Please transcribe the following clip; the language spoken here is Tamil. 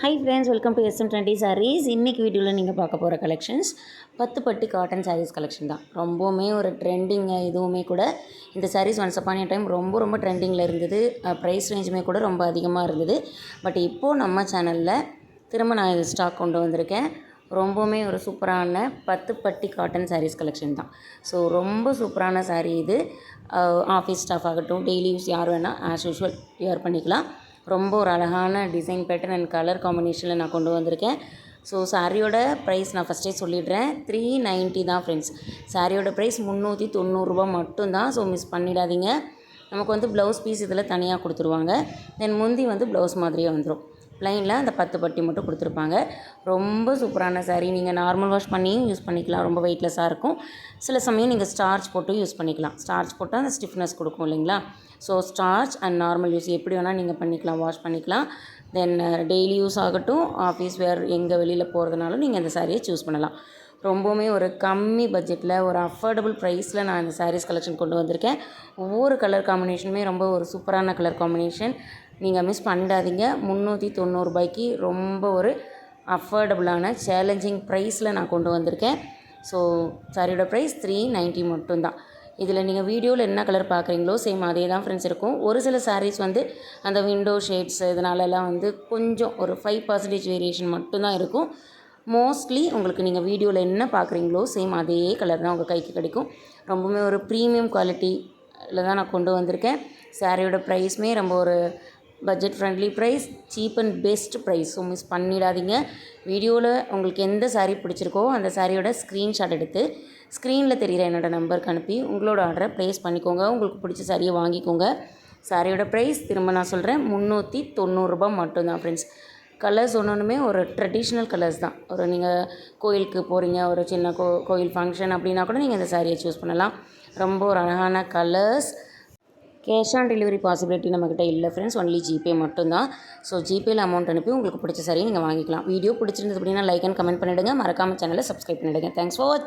Hi friends, welcome to SM20 sarees. இன்றைக்கி வீடியோவில் நீங்கள் பார்க்க போகிற கலெக்ஷன்ஸ் 10 பட்டி காட்டன் சாரீஸ் கலெக்ஷன் தான். ரொம்பவுமே ஒரு ட்ரெண்டிங்கு. இதுவுமே கூட இந்த sarees once upon a time ரொம்ப ட்ரெண்டிங்கில் இருந்தது. ப்ரைஸ் ரேஞ்சுமே கூட ரொம்ப அதிகமாக இருந்தது. பட் இப்போது நம்ம சேனலில் திரும்ப நான் இது ஸ்டாக் கொண்டு வந்திருக்கேன். ரொம்பவுமே ஒரு சூப்பரான 10 பட்டி காட்டன் சாரீஸ் கலெக்ஷன் தான். ஸோ ரொம்ப சூப்பரான சாரீ இது. ஆஃபீஸ் ஸ்டாஃப் ஆகட்டும், டெய்லி யூஸ் யார் வேணால் ஆஸ் யூஷுவல் வியர் பண்ணிக்கலாம். ரொம்ப ஒரு அழகான டிசைன் பேட்டர்ன் அண்ட் கலர் காம்பினேஷனில் நான் கொண்டு வந்திருக்கேன். ஸோ சாரியோட ப்ரைஸ் நான் ஃபஸ்ட்டே சொல்லிடுறேன். 390 தான் ஃப்ரெண்ட்ஸ். சாரியோட ப்ரைஸ் 390 மட்டும்தான். ஸோ மிஸ் பண்ணிடாதீங்க. நமக்கு வந்து ப்ளவுஸ் பீஸ் இதில் தனியாக கொடுத்துருவாங்க. தென் முந்தி வந்து ப்ளவுஸ் மாதிரியே வந்துடும். ப்ளைனில் அந்த 10 பட்டி மட்டும் கொடுத்துருப்பாங்க. ரொம்ப சூப்பரான சாரீ. நீங்கள் நார்மல் வாஷ் பண்ணியும் யூஸ் பண்ணிக்கலாம். ரொம்ப வெயிட்லெஸ்ஸாக இருக்கும். சில சமயம் நீங்கள் ஸ்டார்ச் போட்டும் யூஸ் பண்ணிக்கலாம். ஸ்டார்ச் போட்டால் அந்த ஸ்டிஃப்னஸ் கொடுக்கும் இல்லைங்களா? So starch and normal use எப்படி வேணால் நீங்கள் பண்ணிக்கலாம், வாஷ் பண்ணிக்கலாம். தென் டெய்லி யூஸ் ஆகட்டும், ஆஃபீஸ் வேர் எங்கே வெளியில் போகிறதுனாலும் நீங்கள் இந்த சாரியை சூஸ் பண்ணலாம். ரொம்பவுமே ஒரு கம்மி பட்ஜெட்டில் ஒரு அஃபோர்டபுள் ப்ரைஸில் நான் இந்த சாரீஸ் கலெக்ஷன் கொண்டு வந்திருக்கேன். ஒவ்வொரு கலர் காம்பினேஷனுமே ரொம்ப ஒரு சூப்பரான கலர் காம்பினேஷன். நீங்கள் மிஸ் பண்ணிடாதீங்க. 390 ரொம்ப ஒரு அஃபோர்டபுளான சேலஞ்சிங் ப்ரைஸில் நான் கொண்டு வந்திருக்கேன். ஸோ சாரியோட ப்ரைஸ் 390 மட்டும்தான். இதில் நீங்கள் வீடியோவில் என்ன கலர் பார்க்குறீங்களோ சேம் அதே தான் ஃப்ரெண்ட்ஸ் இருக்கும். ஒரு சில சாரீஸ் வந்து அந்த விண்டோ ஷேட்ஸ் இதனாலலாம் வந்து கொஞ்சம் ஒரு 5% வேரியேஷன் மட்டும்தான் இருக்கும். மோஸ்ட்லி உங்களுக்கு நீங்கள் வீடியோவில் என்ன பார்க்குறீங்களோ சேம் அதே கலர் தான் உங்கள் கைக்கு கிடைக்கும். ரொம்பவுமே ஒரு ப்ரீமியம் குவாலிட்டியில் தான் நான் கொண்டு வந்திருக்கேன். சாரியோட ப்ரைஸுமே ரொம்ப ஒரு budget friendly price, cheap and best price. So miss பண்ணிடாதீங்க. வீடியோவில் உங்களுக்கு எந்த சாரீ பிடிச்சிருக்கோ அந்த சாரியோட ஸ்க்ரீன்ஷாட் எடுத்து ஸ்க்ரீனில் தெரிகிற என்னோடய நம்பருக்கு அனுப்பி உங்களோட ஆர்டரை ப்ளேஸ் பண்ணிக்கோங்க. உங்களுக்கு பிடிச்ச சாரியை வாங்கிக்கோங்க. சாரியோட ப்ரைஸ் திரும்ப நான் சொல்கிறேன், 390 மட்டும்தான் ஃப்ரெண்ட்ஸ். கலர்ஸ் ஒன்றுமே ஒரு ட்ரெடிஷ்னல் கலர்ஸ் தான். ஒரு நீங்கள் கோயிலுக்கு போகிறீங்க, ஒரு சின்ன கோயில் ஃபங்க்ஷன் அப்படின்னா கூட நீங்கள் இந்த சாரியை சூஸ் பண்ணலாம். ரொம்ப ஒரு அழகான colours. Cash on delivery possibility நம்மக்கிட்ட இல்லை ஃப்ரெண்ட்ஸ். ஒன்லி ஜிபே மட்டும்தான். ஸோ ஜிபேயில் அமௌண்ட் அனுப்பி உங்களுக்கு பிடிச்ச சாரியை நீங்கள் வாங்கிக்கலாம். வீடியோ பிடிச்சிருந்தது அப்படின்னா லைக் அண்ட் கமெண்ட் பண்ணிவிடுங்க. மறக்காமல் சேனலை சப்ஸ்கிரைப் பண்ணிவிடுங்க. தேங்க்ஸ் ஃபார் வாட்சிங்.